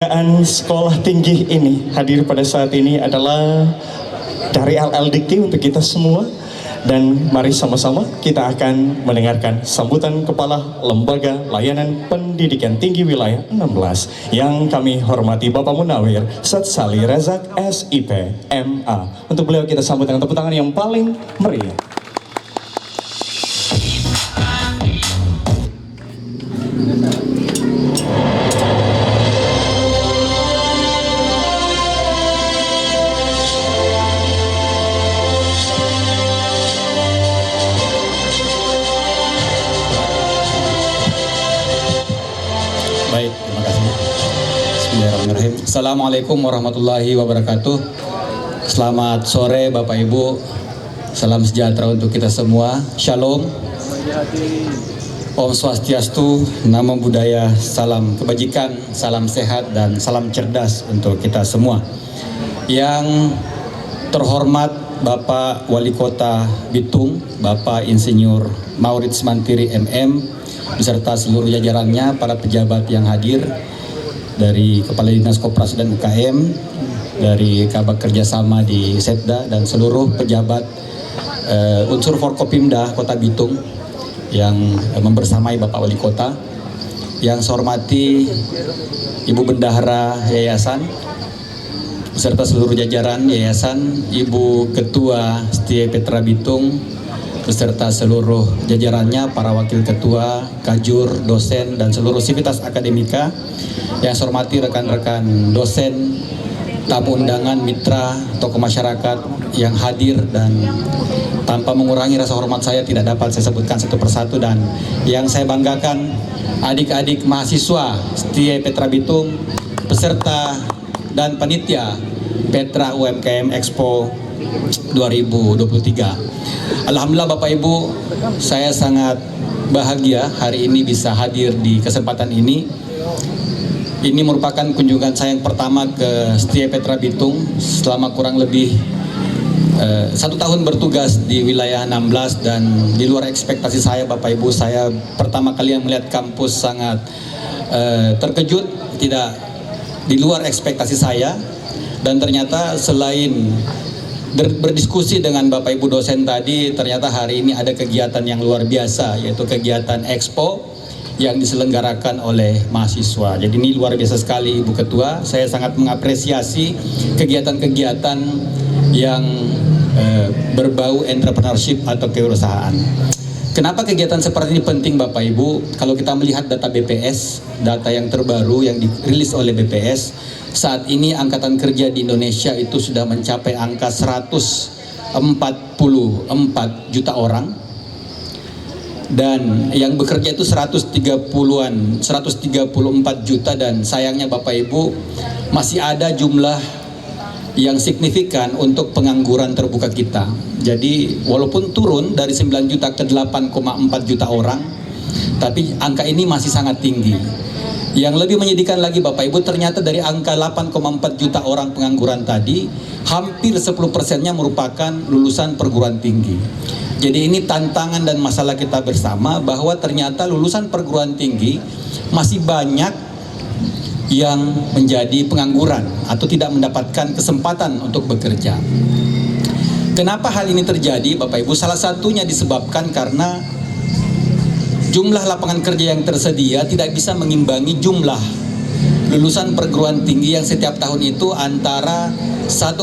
kebanggaan sekolah tinggi ini hadir pada saat ini adalah dari LL Dikti untuk kita semua. Dan mari sama-sama kita akan mendengarkan sambutan Kepala Lembaga Layanan Pendidikan Tinggi Wilayah 16 yang kami hormati Bapak Munawir Satsali Rezak SIP MA. Untuk beliau kita sambut dengan tepuk tangan yang paling meriah. Baik, terima kasih. Bismillahirrahmanirrahim. Assalamualaikum warahmatullahi wabarakatuh. Selamat sore Bapak Ibu. Salam sejahtera untuk kita semua. Shalom. Om Swastiastu, Namo Buddhaya, salam kebajikan, salam sehat, dan salam cerdas untuk kita semua. Yang terhormat Bapak Wali Kota Bitung, Bapak Insinyur Maurits Mantiri MM, beserta seluruh jajarannya, para pejabat yang hadir dari Kepala Dinas Koperasi dan UKM, dari Kabak Kerjasama di Setda, dan seluruh pejabat unsur Forkopimda Kota Bitung yang membersamai Bapak Wali Kota. Yang saya hormati Ibu Bendahara Yayasan beserta seluruh jajaran Yayasan, Ibu Ketua Setia Petra Bitung beserta seluruh jajarannya, para wakil ketua, kajur, dosen, dan seluruh sivitas akademika. Yang saya hormati rekan-rekan dosen, tamu undangan, mitra, tokoh masyarakat yang hadir, dan tanpa mengurangi rasa hormat saya tidak dapat saya sebutkan satu persatu. Dan yang saya banggakan, adik-adik mahasiswa Setia Petra Bitung beserta dan panitia Petra UMKM Expo 2023. Alhamdulillah Bapak Ibu, saya sangat bahagia hari ini bisa hadir di kesempatan ini. Ini merupakan kunjungan saya yang pertama ke Setia Petra Bitung selama kurang lebih 1 tahun bertugas di wilayah 16, dan di luar ekspektasi saya Bapak Ibu. Saya pertama kali yang melihat kampus sangat terkejut, tidak di luar ekspektasi saya. Dan ternyata selain berdiskusi dengan Bapak Ibu dosen tadi, ternyata hari ini ada kegiatan yang luar biasa, yaitu kegiatan Expo yang diselenggarakan oleh mahasiswa. Jadi ini luar biasa sekali Ibu Ketua. Saya sangat mengapresiasi kegiatan-kegiatan yang berbau entrepreneurship atau kewirausahaan. Kenapa kegiatan seperti ini penting Bapak Ibu? Kalau kita melihat data BPS, data yang terbaru yang dirilis oleh BPS, saat ini angkatan kerja di Indonesia itu sudah mencapai angka 144 juta orang, dan yang bekerja itu 134 juta. Dan sayangnya Bapak Ibu, masih ada jumlah yang signifikan untuk pengangguran terbuka kita. Jadi walaupun turun dari 9 juta ke 8,4 juta orang, tapi angka ini masih sangat tinggi. Yang lebih menyedihkan lagi Bapak Ibu, ternyata dari angka 8,4 juta orang pengangguran tadi, hampir 10%-nya merupakan lulusan perguruan tinggi. Jadi ini tantangan dan masalah kita bersama, bahwa ternyata lulusan perguruan tinggi masih banyak yang menjadi pengangguran atau tidak mendapatkan kesempatan untuk bekerja. Kenapa hal ini terjadi Bapak Ibu? Salah satunya disebabkan karena jumlah lapangan kerja yang tersedia tidak bisa mengimbangi jumlah lulusan perguruan tinggi yang setiap tahun itu antara 1,8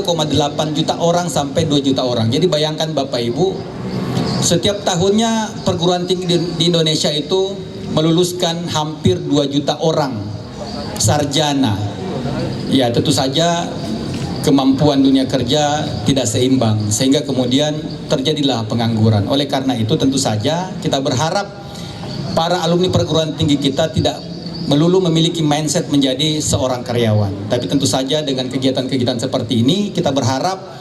juta orang sampai 2 juta orang. Jadi bayangkan Bapak Ibu, setiap tahunnya perguruan tinggi di Indonesia itu meluluskan hampir 2 juta orang sarjana. Ya tentu saja kemampuan dunia kerja tidak seimbang, sehingga kemudian terjadilah pengangguran. Oleh karena itu tentu saja kita berharap para alumni perguruan tinggi kita tidak melulu memiliki mindset menjadi seorang karyawan. Tapi tentu saja dengan kegiatan-kegiatan seperti ini, kita berharap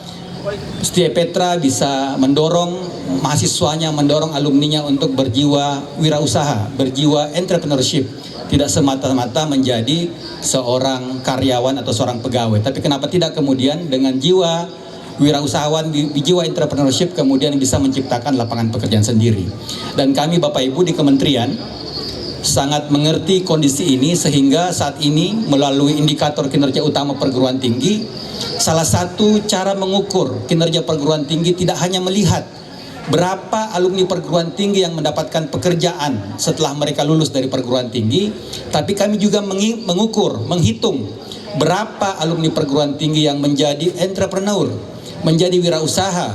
Setia Petra bisa mendorong mahasiswanya, mendorong alumninya untuk berjiwa wirausaha, berjiwa entrepreneurship. Tidak semata-mata menjadi seorang karyawan atau seorang pegawai. Tapi kenapa tidak kemudian dengan jiwa wirausahawan, jiwa entrepreneurship kemudian bisa menciptakan lapangan pekerjaan sendiri. Dan kami Bapak Ibu di kementerian sangat mengerti kondisi ini, sehingga saat ini melalui indikator kinerja utama perguruan tinggi, salah satu cara mengukur kinerja perguruan tinggi tidak hanya melihat berapa alumni perguruan tinggi yang mendapatkan pekerjaan setelah mereka lulus dari perguruan tinggi, tapi kami juga mengukur, menghitung berapa alumni perguruan tinggi yang menjadi entrepreneur, menjadi wirausaha,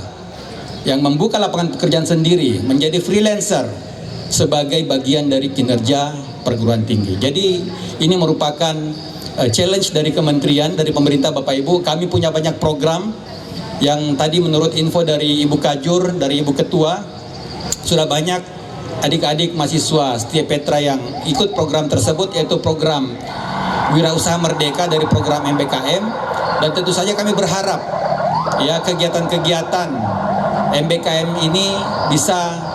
yang membuka lapangan pekerjaan sendiri, menjadi freelancer sebagai bagian dari kinerja perguruan tinggi. Jadi ini merupakan challenge dari kementerian, dari pemerintah Bapak Ibu. Kami punya banyak program yang tadi menurut info dari Ibu Kajur, dari Ibu Ketua, sudah banyak adik-adik mahasiswa Setia Petra yang ikut program tersebut, yaitu program Wirausaha Merdeka dari program MBKM. Dan tentu saja kami berharap ya kegiatan-kegiatan MBKM ini bisa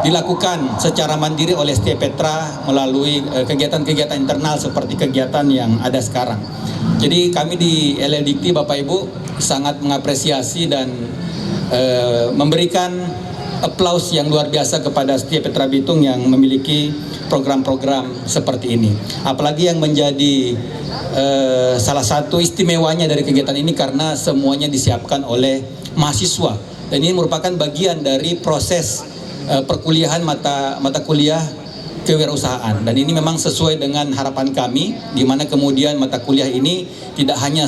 dilakukan secara mandiri oleh Setia Petra melalui kegiatan-kegiatan internal seperti kegiatan yang ada sekarang. Jadi kami di LLDikti Bapak Ibu sangat mengapresiasi dan memberikan aplaus yang luar biasa kepada Setia Petra Bitung yang memiliki program-program seperti ini. Apalagi yang menjadi salah satu istimewanya dari kegiatan ini karena semuanya disiapkan oleh mahasiswa, dan ini merupakan bagian dari proses perkuliahan mata kuliah kewirausahaan, dan ini memang sesuai dengan harapan kami, di mana kemudian mata kuliah ini tidak hanya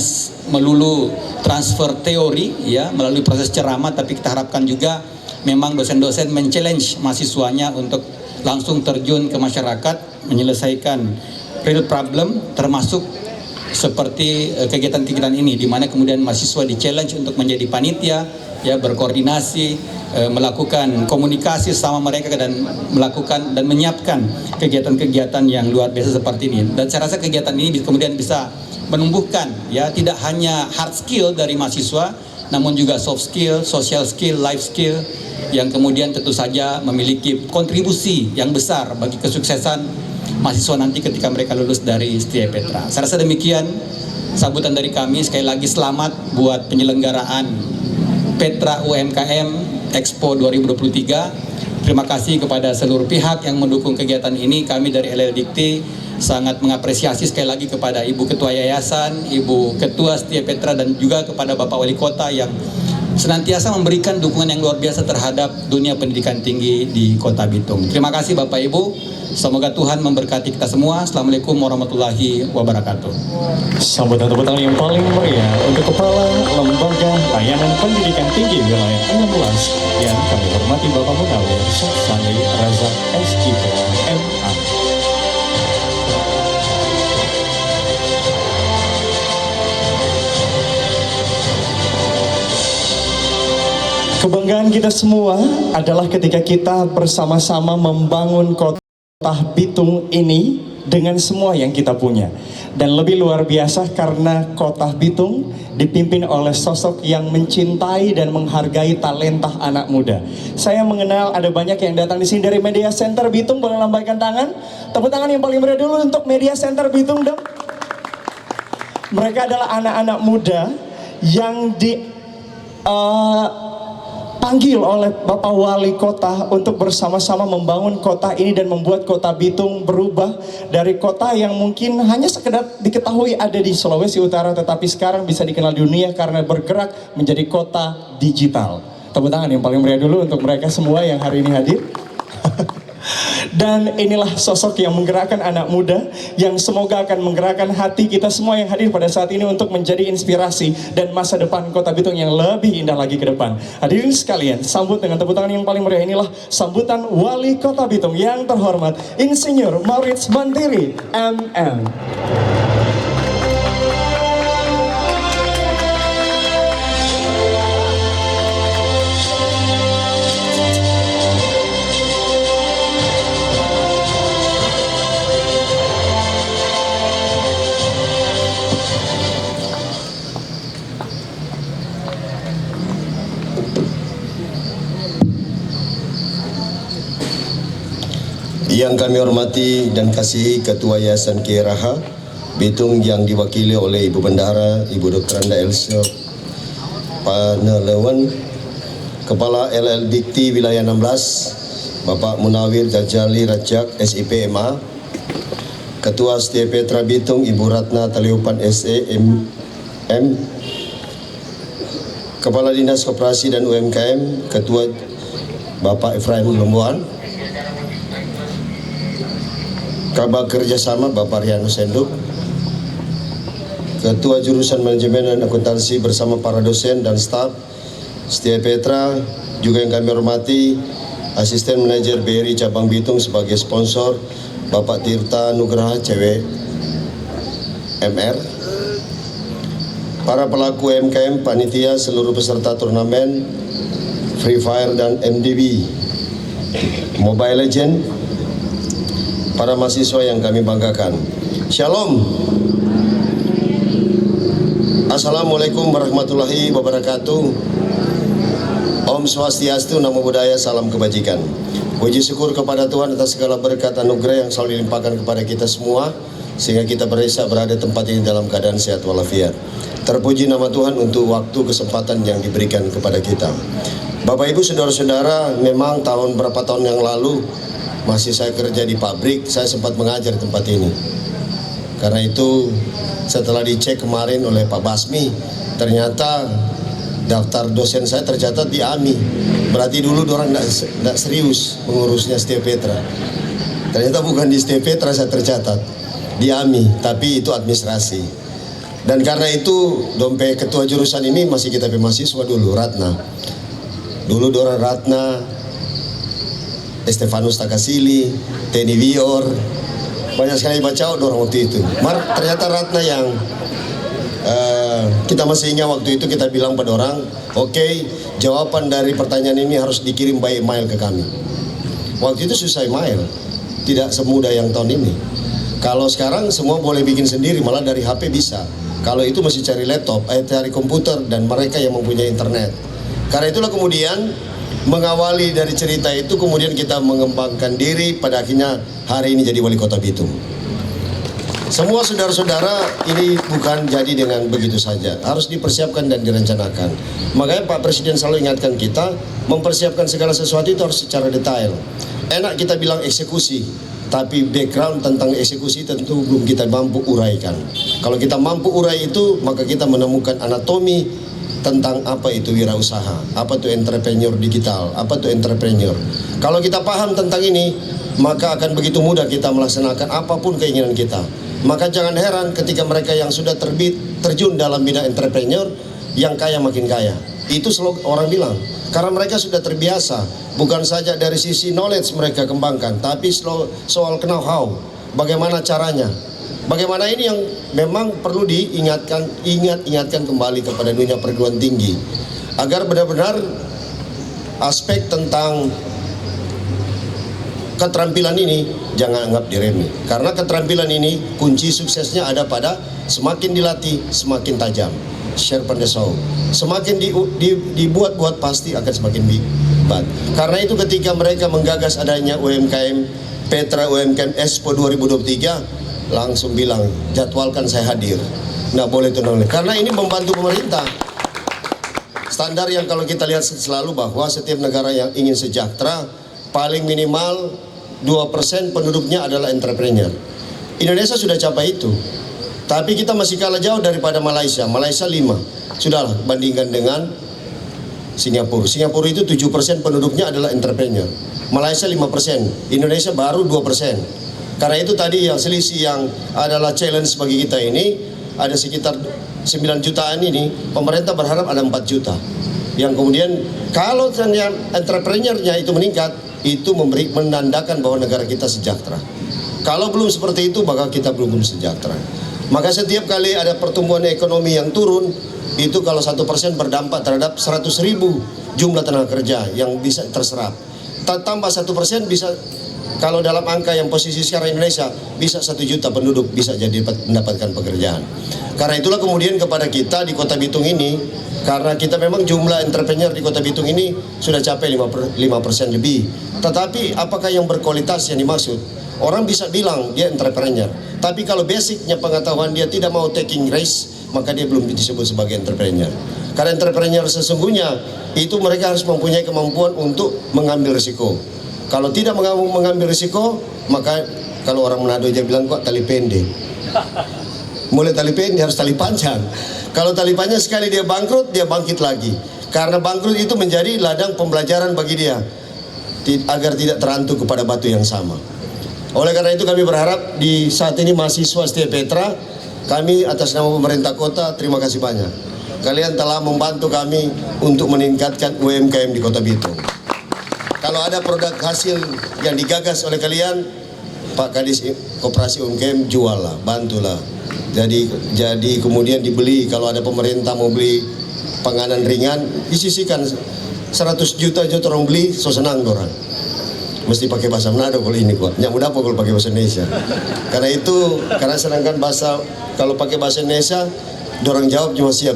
melulu transfer teori ya melalui proses ceramah, tapi kita harapkan juga memang dosen-dosen men-challenge mahasiswanya untuk langsung terjun ke masyarakat, menyelesaikan real problem, termasuk seperti kegiatan-kegiatan ini, di mana kemudian mahasiswa di-challenge untuk menjadi panitia, ya berkoordinasi, melakukan komunikasi sama mereka dan melakukan dan menyiapkan kegiatan-kegiatan yang luar biasa seperti ini. Dan saya rasa kegiatan ini kemudian bisa menumbuhkan ya tidak hanya hard skill dari mahasiswa, namun juga soft skill, social skill, life skill yang kemudian tentu saja memiliki kontribusi yang besar bagi kesuksesan mahasiswa nanti ketika mereka lulus dari Setia Petra. Saya rasa demikian sambutan dari kami. Sekali lagi selamat buat penyelenggaraan Petra UMKM Expo 2023. Terima kasih kepada seluruh pihak yang mendukung kegiatan ini. Kami dari LLDikti sangat mengapresiasi sekali lagi kepada Ibu Ketua Yayasan, Ibu Ketua Setia Petra, dan juga kepada Bapak Wali Kota yang senantiasa memberikan dukungan yang luar biasa terhadap dunia pendidikan tinggi di Kota Bitung. Terima kasih Bapak Ibu. Semoga Tuhan memberkati kita semua. Assalamualaikum warahmatullahi wabarakatuh. Sambutan tepuk tangan yang paling meriah untuk Kepala Lembaga Layanan Pendidikan Tinggi Wilayah 16 yang kami hormati Bapak Munawir Sofsani Razak SIP MA. Kebanggaan kita semua adalah ketika kita bersama-sama membangun kota Bitung ini dengan semua yang kita punya. Dan lebih luar biasa karena kota Bitung dipimpin oleh sosok yang mencintai dan menghargai talenta anak muda. Saya mengenal ada banyak yang datang di sini dari Media Center Bitung. Boleh lambaikan tangan. Tepuk tangan yang paling meriah dulu untuk Media Center Bitung dong. Mereka adalah anak-anak muda yang panggil oleh Bapak Wali Kota untuk bersama-sama membangun kota ini dan membuat kota Bitung berubah dari kota yang mungkin hanya sekedar diketahui ada di Sulawesi Utara, tetapi sekarang bisa dikenal dunia karena bergerak menjadi kota digital. Tepuk tangan yang paling meriah dulu untuk mereka semua yang hari ini hadir. Dan inilah sosok yang menggerakkan anak muda, yang semoga akan menggerakkan hati kita semua yang hadir pada saat ini untuk menjadi inspirasi dan masa depan Kota Bitung yang lebih indah lagi ke depan. Hadirin sekalian, sambut dengan tepuk tangan yang paling meriah. Inilah sambutan Wali Kota Bitung yang terhormat Insinyur Maurits Mantiri MM. Yang kami hormati dan kasihi Ketua Yayasan Kiai Raha Bitung yang diwakili oleh Ibu Bendahara, Ibu Dr. Anda Elsa Panelewan, Kepala LLDikti Wilayah 16, Bapak Munawir Jajali Rajak SIP MA, Ketua STI Petra Bitung Ibu Ratna Taliupan SEM, Kepala Dinas Koperasi dan UMKM Ketua Bapak Efraim Lembuan, Kabak Kerjasama Bapak Riano Senduk, Ketua Jurusan Manajemen dan Akuntansi bersama para dosen dan staf STI Petra, juga yang kami hormati Asisten Manajer BRI Cabang Bitung sebagai sponsor Bapak Tirta Nugraha CW MR, para pelaku UMKM, panitia, seluruh peserta turnamen Free Fire dan MDB Mobile Legend, para mahasiswa yang kami banggakan. Shalom. Assalamualaikum warahmatullahi wabarakatuh. Om Swastiastu, Namo Buddhaya, salam kebajikan. Puji syukur kepada Tuhan atas segala berkat anugerah yang selalu dilimpahkan kepada kita semua, sehingga kita berada tempat ini dalam keadaan sehat walafiat. Terpuji nama Tuhan untuk waktu kesempatan yang diberikan kepada kita. Bapak Ibu saudara-saudara, memang berapa tahun yang lalu masih saya kerja di pabrik, saya sempat mengajar di tempat ini. Karena itu setelah dicek kemarin oleh Pak Basmi, ternyata daftar dosen saya tercatat di AMI. Berarti dulu orang tidak serius mengurusnya STI Petra. Ternyata bukan di STI Petra saya tercatat, di AMI, tapi itu administrasi. Dan karena itu dompet ketua jurusan ini masih kita mahasiswa dulu, Ratna. Dulu Dora Ratna, Stefanus Takasili, Teni Wior, banyak sekali baca orang waktu itu. Ternyata Ratna yang kita masih ingat waktu itu kita bilang pada orang, oke, jawaban dari pertanyaan ini harus dikirim by email ke kami. Waktu itu susah email, tidak semudah yang tahun ini. Kalau sekarang semua boleh bikin sendiri, malah dari HP bisa. Kalau itu masih cari laptop, cari komputer, dan mereka yang mempunyai internet. Karena itulah kemudian mengawali dari cerita itu, kemudian kita mengembangkan diri, pada akhirnya hari ini jadi wali kota Bitung. Semua saudara-saudara, ini bukan jadi dengan begitu saja, harus dipersiapkan dan direncanakan. Makanya Pak Presiden selalu ingatkan kita, mempersiapkan segala sesuatu itu harus secara detail. Enak kita bilang eksekusi, tapi background tentang eksekusi tentu belum kita mampu uraikan. Kalau kita mampu urai itu, maka kita menemukan anatomi tentang apa itu wirausaha, apa itu entrepreneur digital, apa itu entrepreneur. Kalau kita paham tentang ini, maka akan begitu mudah kita melaksanakan apapun keinginan kita. Maka jangan heran ketika mereka yang sudah terjun dalam bidang entrepreneur, yang kaya makin kaya. Itu selalu orang bilang, karena mereka sudah terbiasa. Bukan saja dari sisi knowledge mereka kembangkan, tapi soal know-how, bagaimana caranya. Bagaimana ini yang memang perlu ingatkan kembali kepada dunia perguruan tinggi, agar benar-benar aspek tentang keterampilan ini jangan anggap diremeh. Karena keterampilan ini kunci suksesnya ada pada semakin dilatih semakin tajam. Share pandesau. Semakin dibuat-buat pasti akan semakin hebat. Karena itu ketika mereka menggagas adanya UMKM Petra UMKM Expo 2023, langsung bilang jadwalkan saya hadir. Nah boleh tunang, karena ini membantu pemerintah. Standar yang kalau kita lihat selalu bahwa setiap negara yang ingin sejahtera, paling minimal 2% penduduknya adalah entrepreneur. Indonesia sudah capai itu, tapi kita masih kalah jauh daripada Malaysia. Malaysia 5, sudahlah bandingkan dengan Singapura. Singapura itu 7% penduduknya adalah entrepreneur. Malaysia 5%, Indonesia baru 2%. Karena itu tadi yang selisih yang adalah challenge bagi kita ini, ada sekitar 9 jutaan ini, pemerintah berharap ada 4 juta. Yang kemudian kalau entrepreneurnya itu meningkat, itu menandakan bahwa negara kita sejahtera. Kalau belum seperti itu, maka kita belum sejahtera. Maka setiap kali ada pertumbuhan ekonomi yang turun, itu kalau 1% berdampak terhadap 100.000 jumlah tenaga kerja yang bisa terserap. Tambah 1% bisa, kalau dalam angka yang posisi sekarang Indonesia, bisa 1 juta penduduk bisa jadi mendapatkan pekerjaan. Karena itulah kemudian kepada kita di Kota Bitung ini, karena kita memang jumlah entrepreneur di Kota Bitung ini sudah capai 5% lebih. Tetapi apakah yang berkualitas yang dimaksud? Orang bisa bilang dia entrepreneur, tapi kalau basicnya pengetahuan dia tidak mau taking risk, maka dia belum disebut sebagai entrepreneur. Karena entrepreneur sesungguhnya itu mereka harus mempunyai kemampuan untuk mengambil risiko. Kalau tidak mengambil risiko, maka Kalau orang Manado aja bilang kok tali pendek. Mulai tali pendek harus tali panjang. Kalau tali panjang sekali dia bangkrut, dia bangkit lagi. Karena bangkrut itu menjadi ladang pembelajaran bagi dia agar tidak terantuk kepada batu yang sama. Oleh karena itu kami berharap di saat ini mahasiswa Setia Petra, kami atas nama pemerintah kota terima kasih banyak. Kalian telah membantu kami untuk meningkatkan UMKM di Kota Bitung. Kalau ada produk hasil yang digagas oleh kalian, Pak Kadis Koperasi UMKM jual lah, bantulah. Jadi kemudian dibeli, kalau ada pemerintah mau beli panganan ringan, disisihkan 100 juta orang beli, so senang orang. Mesti pakai bahasa Manado kalau ini kok. Nyak mudah kalau pakai bahasa Indonesia. Karena itu, karena sedangkan bahasa kalau pakai bahasa Indonesia, dorang jawab cuma siap.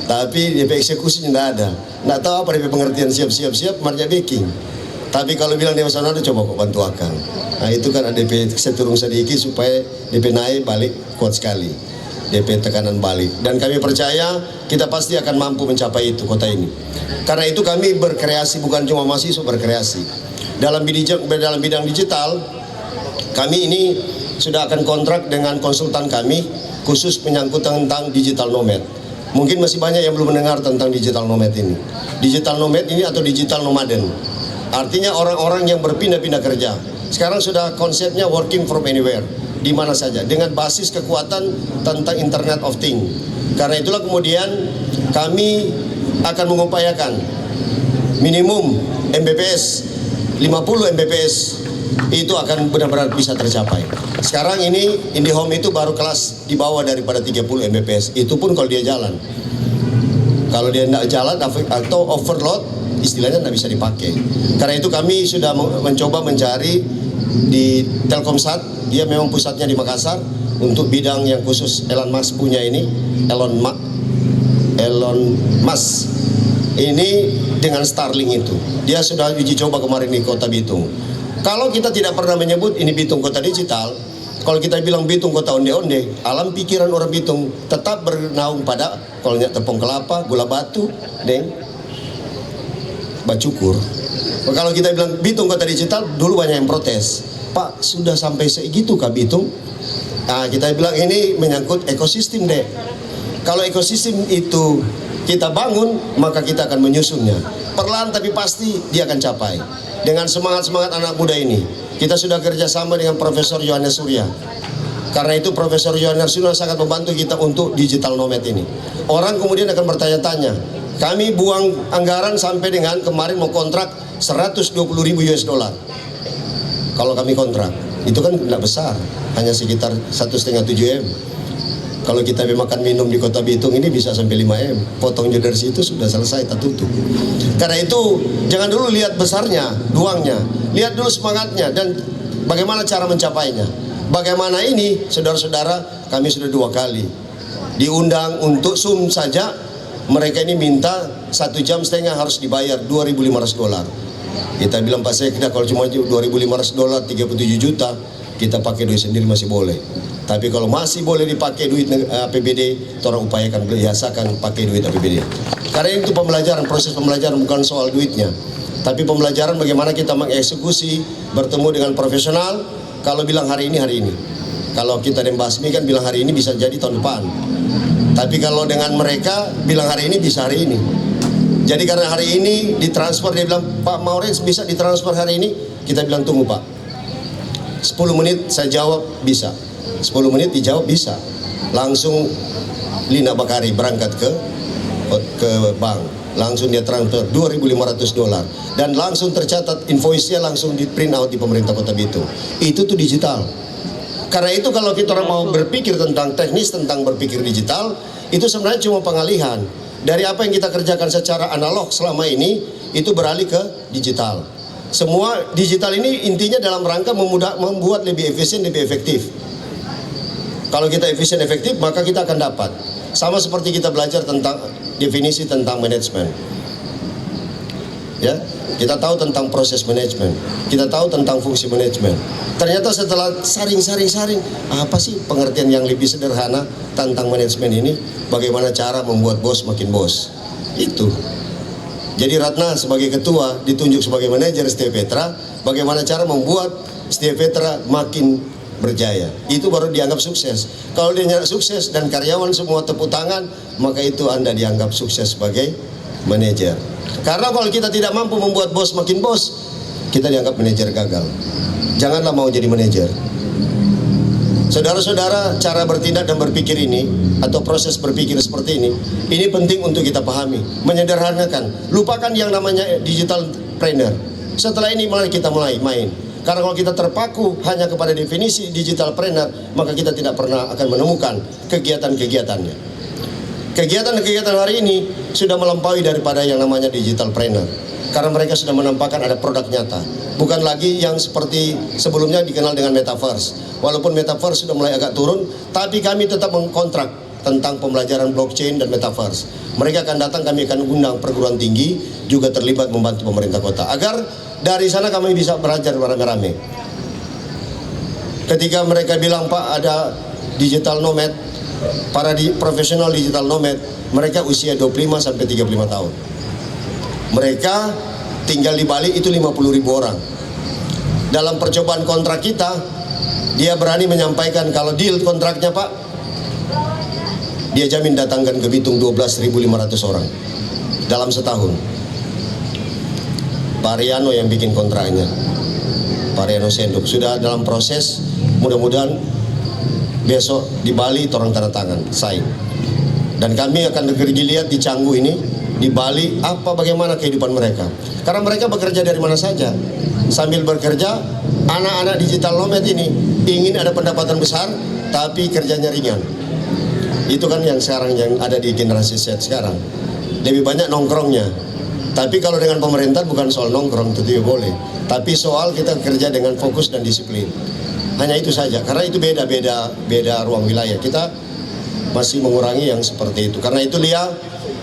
Tapi DP eksekusi tidak ada. Nggak tahu apa DP pengertian siap, marja baking. Tapi kalau bilang di bahasa Manado, coba kok bantu akang. Nah itu kan ada DP seturung sedikit supaya DP naik balik kuat sekali. DP tekanan balik. Dan kami percaya kita pasti akan mampu mencapai itu kota ini. Karena itu kami berkreasi, bukan cuma mahasiswa berkreasi. Dalam bidang digital, kami ini sudah akan kontrak dengan konsultan kami khusus menyangkut tentang digital nomad. Mungkin masih banyak yang belum mendengar tentang digital nomad ini. Digital nomad ini atau digital nomaden, artinya orang-orang yang berpindah-pindah kerja. Sekarang sudah konsepnya working from anywhere, di mana saja, dengan basis kekuatan tentang Internet of Things. Karena itulah kemudian kami akan mengupayakan minimum Mbps 50 Mbps itu akan benar-benar bisa tercapai. Sekarang ini IndiHome itu baru kelas di bawah daripada 30 Mbps. Itu pun kalau dia jalan. Kalau dia tidak jalan atau overload, istilahnya tidak bisa dipakai. Karena itu kami sudah mencoba mencari di Telkomsat, dia memang pusatnya di Makassar, untuk bidang yang khusus Elon Musk punya ini, Elon Musk ini dengan Starlink itu. Dia sudah uji coba kemarin di Kota Bitung. Kalau kita tidak pernah menyebut ini Bitung kota digital, kalau kita bilang Bitung kota onde-onde, alam pikiran orang Bitung tetap bernaung pada kolnya tepung kelapa, gula batu, deng, bacukur. Kalau kita bilang Bitung kota digital, dulu banyak yang protes. Pak, sudah sampai segitu kah Bitung? Nah, kita bilang ini menyangkut ekosistem deh. Kalau ekosistem itu kita bangun, maka kita akan menyusunnya. Perlahan tapi pasti dia akan capai. Dengan semangat-semangat anak muda ini, kita sudah kerjasama dengan Profesor Yohanes Surya. Karena itu Profesor Yohanes Surya sangat membantu kita untuk digital nomad ini. Orang kemudian akan bertanya-tanya, kami buang anggaran sampai dengan kemarin mau kontrak 120.000 US dollar. Kalau kami kontrak, itu kan tidak besar, hanya sekitar 1,5-7 M. Kalau kita makan minum di Kota Bitung ini bisa sampai 5 M. Potongnya dari situ sudah selesai, tak tutup. Karena itu jangan dulu lihat besarnya, duangnya. Lihat dulu semangatnya dan bagaimana cara mencapainya. Bagaimana ini, saudara-saudara, kami sudah 2 kali diundang untuk Zoom saja. Mereka ini minta 1,5 jam harus dibayar 2.500 dolar. Kita bilang Pak Sekda, kalau cuma 2.500 dolar 37 juta, kita pakai duit sendiri masih boleh. Tapi kalau masih boleh dipakai duit APBD, orang upayakan biasakan pakai duit APBD. Karena itu pembelajaran, proses pembelajaran bukan soal duitnya, tapi pembelajaran bagaimana kita mengeksekusi, bertemu dengan profesional. Kalau bilang hari ini, kalau kita Dembasmi kan bilang hari ini bisa jadi tahun depan. Tapi kalau dengan mereka bilang hari ini bisa hari ini. Jadi karena hari ini ditransfer, dia bilang Pak Maurits bisa ditransfer hari ini, kita bilang tunggu Pak, 10 menit saya jawab bisa, 10 menit dijawab bisa. Langsung Lina Bakari berangkat ke bank, langsung dia transfer 2.500 dolar dan langsung tercatat invoice-nya, langsung di print out di pemerintah Kota Bitung. Itu tuh digital. Karena itu kalau kita orang mau berpikir tentang teknis, tentang berpikir digital, itu sebenarnya cuma pengalihan dari apa yang kita kerjakan secara analog selama ini, itu beralih ke digital. Semua digital ini intinya dalam rangka membuat lebih efisien, lebih efektif. Kalau kita efisien efektif, maka kita akan dapat. Sama seperti kita belajar tentang definisi tentang manajemen. Ya, kita tahu tentang proses manajemen, kita tahu tentang fungsi manajemen. Ternyata setelah saring, apa sih pengertian yang lebih sederhana tentang manajemen ini? Bagaimana cara membuat bos makin bos? Itu. Jadi Ratna sebagai ketua ditunjuk sebagai manajer Setia Petra, bagaimana cara membuat STI Petra makin berjaya. Itu baru dianggap sukses. Kalau dia nyata sukses dan karyawan semua tepuk tangan, maka itu Anda dianggap sukses sebagai manajer. Karena kalau kita tidak mampu membuat bos makin bos, kita dianggap manajer gagal. Janganlah mau jadi manajer. Saudara-saudara, cara bertindak dan berpikir ini atau proses berpikir seperti ini penting untuk kita pahami, menyederhanakan. Lupakan yang namanya digital trainer. Setelah ini mulai kita main. Karena kalau kita terpaku hanya kepada definisi digital trainer, maka kita tidak pernah akan menemukan kegiatan-kegiatannya. Kegiatan-kegiatan hari ini sudah melampaui daripada yang namanya digital trainer. Karena mereka sudah menampakkan ada produk nyata. Bukan lagi yang seperti sebelumnya dikenal dengan metaverse. Walaupun metaverse sudah mulai agak turun, tapi kami tetap mengkontrak tentang pembelajaran blockchain dan metaverse. Mereka akan datang, kami akan undang perguruan tinggi, juga terlibat membantu pemerintah kota. Agar dari sana kami bisa belajar rame-rame. Ketika mereka bilang, Pak, ada digital nomad, para profesional digital nomad, mereka usia 25 sampai 35 tahun. Mereka tinggal di Bali itu 50.000 orang. Dalam percobaan kontrak kita, dia berani menyampaikan kalau deal kontraknya, Pak, dia jamin datangkan ke Bitung 12.500 orang dalam setahun. Pak Riano yang bikin kontraknya, Pak Riano Senduk, sudah dalam proses. Mudah-mudahan besok di Bali orang tanda tangan, sign. Dan kami akan lihat di Canggu ini, di Bali, bagaimana kehidupan mereka. Karena mereka bekerja dari mana saja. Sambil bekerja, anak-anak digital nomad ini ingin ada pendapatan besar, tapi kerjanya ringan. Itu kan yang sekarang yang ada di generasi Z sekarang. Lebih banyak nongkrongnya. Tapi kalau dengan pemerintah bukan soal nongkrong, tentu boleh. Tapi soal kita kerja dengan fokus dan disiplin. Hanya itu saja. Karena itu beda ruang wilayah. Kita masih mengurangi yang seperti itu. Karena itu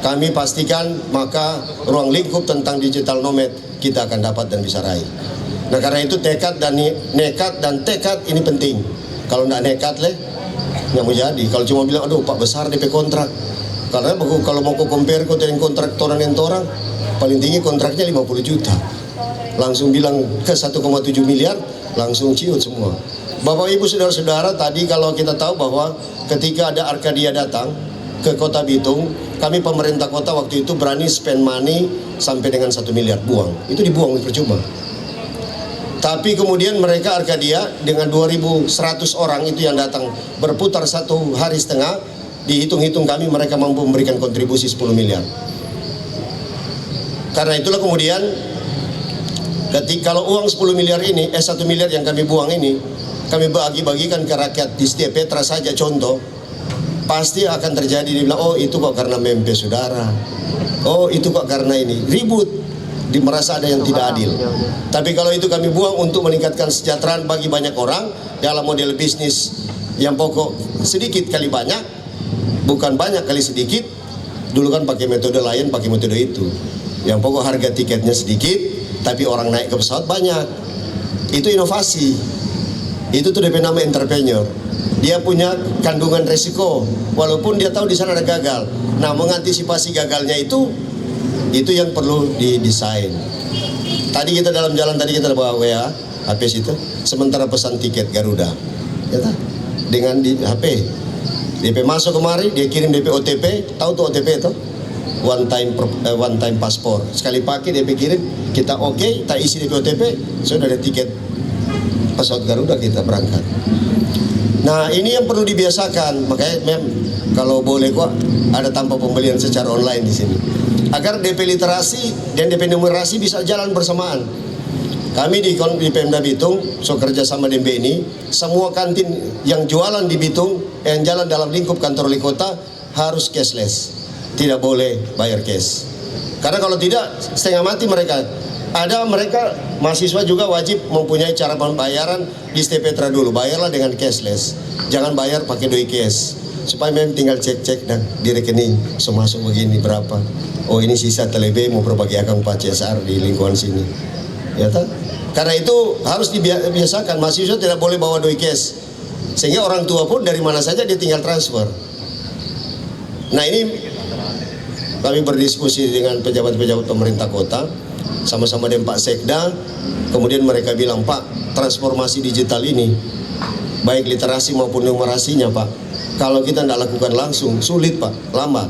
kami pastikan maka ruang lingkup tentang digital nomad kita akan dapat dan bisa raih. Nah, karena itu nekat dan tekad ini penting. Kalau tidak nekat nggak mau jadi. Kalau cuma bilang, aduh Pak besar DP kontrak. Karena kalau mau compare dengan kontrak orang, paling tinggi kontraknya 50 juta. Langsung bilang ke 1,7 miliar, langsung ciut semua. Bapak Ibu saudara-saudara, tadi kalau kita tahu bahwa ketika ada Arkadia datang ke kota Bitung, kami pemerintah kota waktu itu berani spend money sampai dengan 1 miliar, buang. Itu dibuang percuma. Tapi kemudian mereka Arkadia dengan 2.100 orang itu yang datang berputar 1 hari setengah, dihitung-hitung kami mereka mampu memberikan kontribusi 10 miliar. Karena itulah kemudian kalau uang 10 miliar ini, 1 miliar yang kami buang ini, kami bagi-bagikan ke rakyat di STI Petra saja contoh, pasti akan terjadi, dibilang, oh itu kok karena mempe saudara, oh itu kok karena ini, ribut, merasa ada yang tidak adil. Tapi kalau itu kami buang untuk meningkatkan kesejahteraan bagi banyak orang dalam model bisnis yang pokok sedikit kali banyak, bukan banyak kali sedikit. Dulu kan pakai metode lain, pakai metode itu. Yang pokok harga tiketnya sedikit, tapi orang naik ke pesawat banyak. Itu inovasi. Itu tuh DP nama entrepreneur. Dia punya kandungan resiko, walaupun dia tahu di sana ada gagal. Nah, mengantisipasi gagalnya itu yang perlu didesain. Tadi kita dalam jalan tadi kita bawa WA, HP situ, sementara pesan tiket Garuda, ya dengan di HP. DP masuk kemari, dia kirim DP OTP, tahu tuh OTP itu? One time paspor. Sekali pakai DP kirim, kita oke, kita isi DP OTP, sudah ada tiket pesawat Garuda kita berangkat. Nah, ini yang perlu dibiasakan. Makanya kalau boleh kok ada tanpa pembelian secara online di sini. Agar DP literasi dan DP numerasi bisa jalan bersamaan. Kami di Pemda Bitung, kerja sama DMB ini, semua kantin yang jualan di Bitung, yang jalan dalam lingkup kantor wali kota harus cashless. Tidak boleh bayar cash. Karena kalau tidak, setengah mati mereka. Ada mereka mahasiswa juga wajib mempunyai cara pembayaran di STI Petra dulu. Bayarlah dengan cashless. Jangan bayar pakai doi cash. Supaya memang tinggal cek-cek dan di rekening. So masuk begini berapa. Oh ini sisa telebe mau berbagi akang Pak CSR di lingkungan sini. Ya tak? Karena itu harus dibiasakan. Mahasiswa tidak boleh bawa doi cash. Sehingga orang tua pun dari mana saja dia tinggal transfer. Nah ini Kami berdiskusi dengan pejabat-pejabat pemerintah kota, sama-sama dengan Pak Sekda. Kemudian mereka bilang, Pak, transformasi digital ini, baik literasi maupun numerasinya, Pak, kalau kita tidak lakukan langsung, sulit, Pak, lama.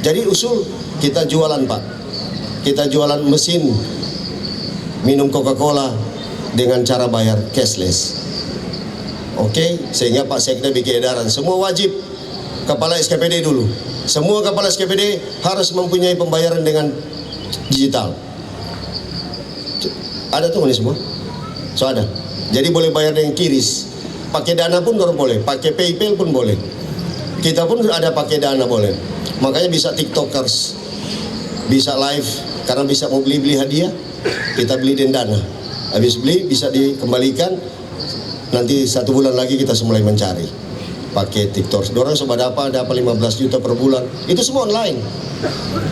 Jadi usul kita jualan, Pak. Kita jualan mesin minum Coca-Cola dengan cara bayar cashless. Oke, sehingga Pak Sekda bikin edaran, semua wajib kepala SKPD dulu. Semua kepala SKPD harus mempunyai pembayaran dengan digital. Ada tuh ini semua? So ada. Jadi boleh bayar dengan kiris. Pakai Dana pun boleh, pakai PayPal pun boleh. Kita pun ada pakai Dana boleh. Makanya bisa TikTokers, bisa live, karena bisa mau beli hadiah, kita beli dengan Dana. Habis beli bisa dikembalikan. Nanti 1 bulan lagi kita mulai mencari pakai TikTok. Dorang coba dapat 15 juta per bulan. Itu semua online.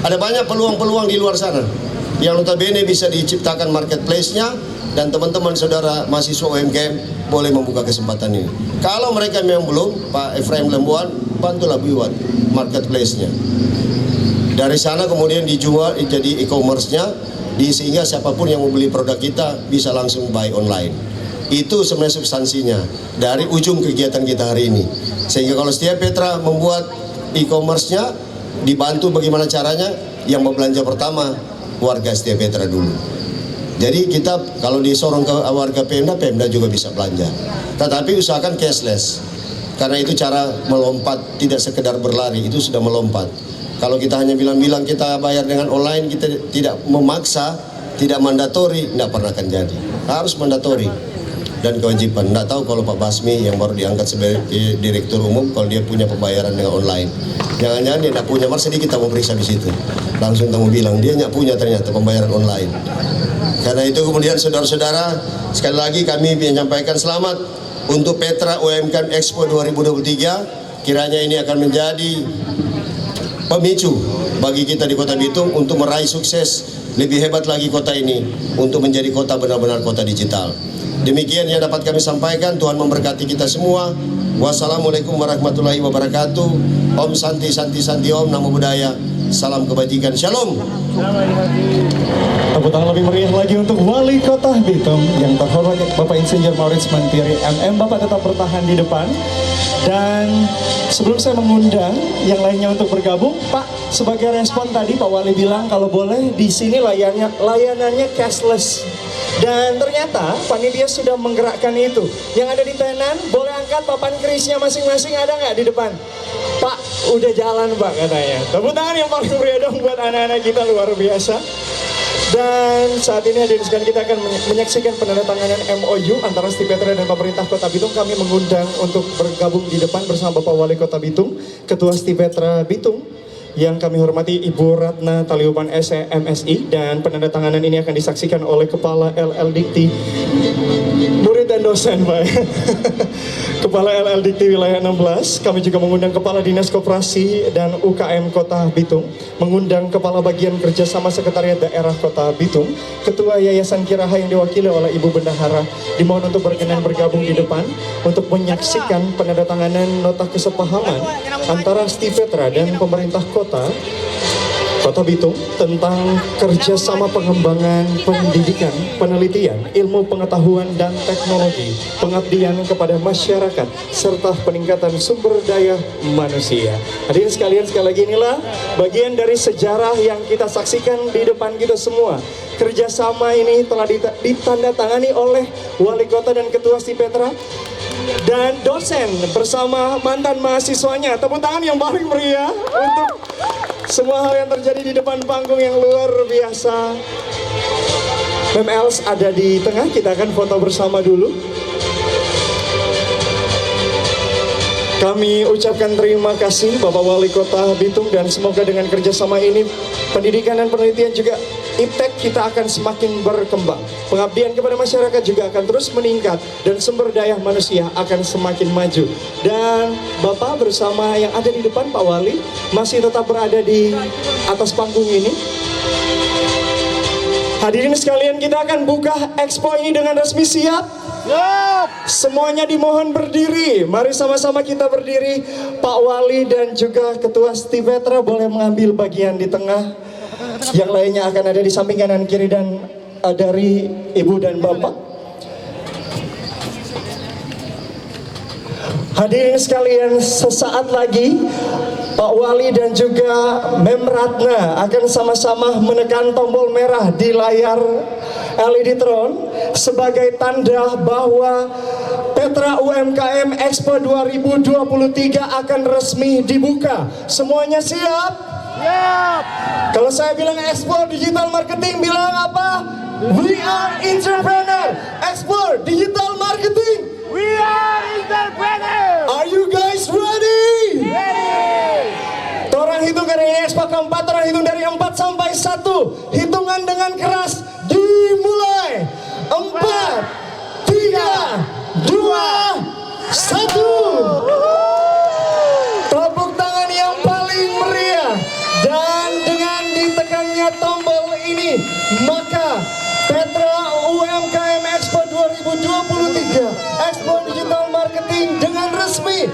Ada banyak peluang-peluang di luar sana yang notabene bisa diciptakan marketplace-nya, dan teman-teman saudara mahasiswa UMKM boleh membuka kesempatan ini. Kalau mereka memang belum, Pak Efraim Lembuan, bantulah buat marketplace-nya. Dari sana kemudian dijual jadi e-commerce-nya, sehingga siapapun yang mau beli produk kita bisa langsung buy online. Itu sebenarnya substansinya dari ujung kegiatan kita hari ini. Sehingga kalau Setia Petra membuat e-commerce-nya, dibantu bagaimana caranya, yang mau belanja pertama warga Setia Petra dulu. Jadi kita kalau disorong ke warga Pemda juga bisa belanja. Tetapi usahakan cashless. Karena itu cara melompat, tidak sekedar berlari, itu sudah melompat. Kalau kita hanya bilang-bilang kita bayar dengan online, kita tidak memaksa, tidak mandatori, tidak pernah akan jadi. Harus mandatori dan kewajiban. Tidak tahu kalau Pak Basmi yang baru diangkat sebagai direktur umum, kalau dia punya pembayaran dengan online. Jangan-jangan dia tidak punya, masa kita mau periksa di situ. Langsung kamu bilang, dia tidak punya ternyata pembayaran online. Karena itu kemudian saudara-saudara, sekali lagi kami menyampaikan selamat untuk Petra UMKM Expo 2023. Kiranya ini akan menjadi pemicu bagi kita di Kota Bitung untuk meraih sukses lebih hebat lagi kota ini untuk menjadi kota benar-benar kota digital. Demikian yang dapat kami sampaikan. Tuhan memberkati kita semua. Wassalamualaikum warahmatullahi wabarakatuh. Om Santi Santi Santi Om. Namo Buddhaya. Salam kebajikan. Shalom. Tepuk tangan lebih meriah lagi untuk Wali Kota Bitung yang terhormat Bapak Insinyur Maurits Mantiri MM. Bapak tetap bertahan di depan. Dan sebelum saya mengundang yang lainnya untuk bergabung, Pak, sebagai respon tadi Pak Wali bilang kalau boleh di sini layanannya cashless. Dan ternyata panitia sudah menggerakkan itu. Yang ada di tenan, boleh angkat papan kerisnya masing-masing, ada nggak di depan? Pak, udah jalan Pak katanya. Tepuk tangan yang paling meriah dong buat anak-anak kita, luar biasa. Dan saat ini hadirin sekalian, kita akan menyaksikan penandatanganan MOU antara Setia Petra dan pemerintah Kota Bitung. Kami mengundang untuk bergabung di depan bersama Bapak Wali Kota Bitung, Ketua Setia Petra Bitung, yang kami hormati Ibu Ratna Taliupan SMSI, dan penandatanganan ini akan disaksikan oleh Kepala LL Dikti, murid dan dosen Pak. Kepala LL Dikti Wilayah 16. Kami juga mengundang Kepala Dinas Koperasi dan UKM Kota Bitung, mengundang Kepala Bagian Kerjasama Sekretariat Daerah Kota Bitung, Ketua Yayasan Kiraha yang diwakili oleh Ibu Bendahara. Dimohon untuk berkenan bergabung di depan untuk menyaksikan penandatanganan nota kesepahaman antara Setia Petra dan pemerintah Kota Bitung tentang kerjasama pengembangan pendidikan, penelitian, ilmu pengetahuan dan teknologi, pengabdian kepada masyarakat, serta peningkatan sumber daya manusia. Hadirin sekalian, sekali lagi inilah bagian dari sejarah yang kita saksikan di depan kita semua. Kerjasama ini telah ditandatangani oleh Wali Kota dan Ketua Setia Petra dan dosen bersama mantan mahasiswanya. Tepuk tangan yang paling meriah untuk semua hal yang terjadi di depan panggung yang luar biasa. Mem Els ada di tengah, kita akan foto bersama dulu. Kami ucapkan terima kasih Bapak Wali Kota Bitung, dan semoga dengan kerjasama ini pendidikan dan penelitian juga IPTEK kita akan semakin berkembang. Pengabdian kepada masyarakat juga akan terus meningkat, dan sumber daya manusia akan semakin maju. Dan Bapak bersama yang ada di depan, Pak Wali, masih tetap berada di atas panggung ini. Hadirin sekalian, kita akan buka expo ini dengan resmi. Siap? Semuanya dimohon berdiri. Mari sama-sama kita berdiri. Pak Wali dan juga Ketua Stipetra boleh mengambil bagian di tengah. Yang lainnya akan ada di samping kanan kiri dan dari Ibu dan Bapak. Hadirin sekalian, sesaat lagi Pak Wali dan juga Mem Ratna akan sama-sama menekan tombol merah di layar LED Tron sebagai tanda bahwa Petra UMKM Expo 2023 akan resmi dibuka. Semuanya siap? Siap. Kalau saya bilang Expo Digital Marketing, bilang apa? We are entrepreneur. Expo Digital Marketing. We are entrepreneurs. Are you guys ready? Ready. Orang hitung dari ini Expo keempat, orang hitung dari 4 sampai 1. Hitungan dengan keras dimulai. 4, 3, 2, 1. Tepuk tangan yang paling meriah. Dan dengan ditekannya tombol ini, maka Petra UMKM Expo 2023 Expo Digital Marketing dengan resmi